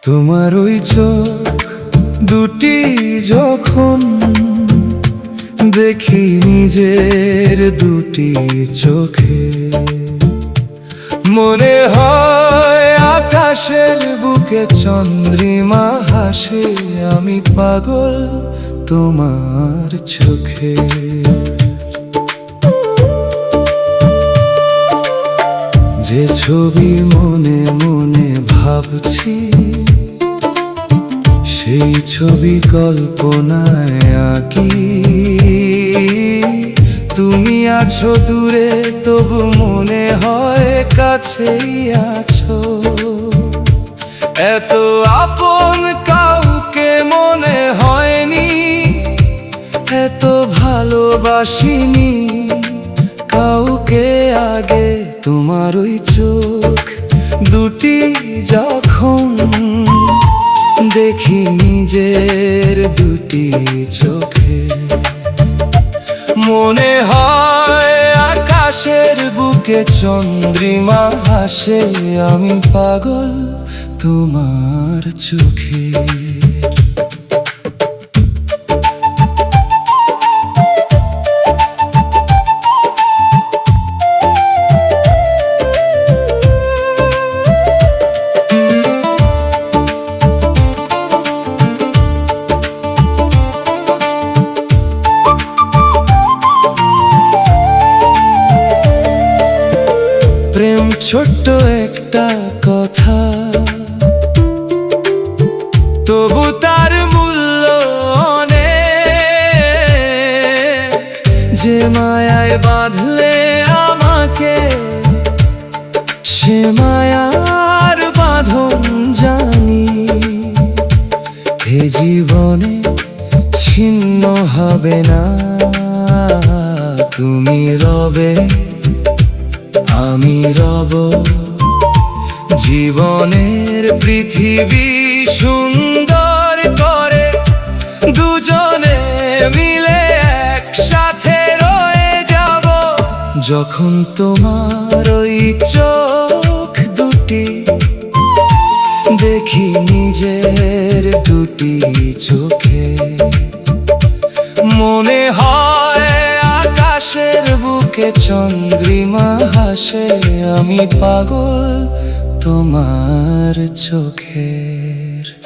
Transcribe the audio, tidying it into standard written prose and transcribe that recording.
তোমার ওই চোখ দুটি যখন দেখি নিজের দুটি চোখে, মনে হয় আকাশের বুকে চন্দ্রিমা হাসে। আমি পাগল তোমার চোখে। যে ছবি মনে মনে ভাবছি, সেই ছবি কল্পনায় আঁকি। তুমি আছো দূরে, তবু মনে হয় কাছেই আছো। এত আপন কাউকে মনে হয়নি, এত ভালোবাসিনি কাউকে আগে। তোমার ওই চোখ দুটি যখন দেখি নিজের দুটি চোখে, মনে হয় আকাশের বুকে চন্দ্রিমা হাসে। আমি পাগল তোমার চোখে। প্রেম ছোট্ট একটা কথা, তবু তার মূল্য অনেক। যে মায়ায় বাঁধলে আমাকে, সে মায়ার বাঁধন জানি। এ জীবনে ছিন্ন হবে না, তুমি রবে আমি রব। জীবনের পৃথিবী সুন্দর করে দুজনে মিলে একসাথে রয়ে যাব। যখন তোমার ওই চোখ দুটি দেখি নিজের দুটি চোখে, মনে হয় আকাশের বুকে চন্দ্রিমা হাসে। আমি পাগল তোমার চোখের।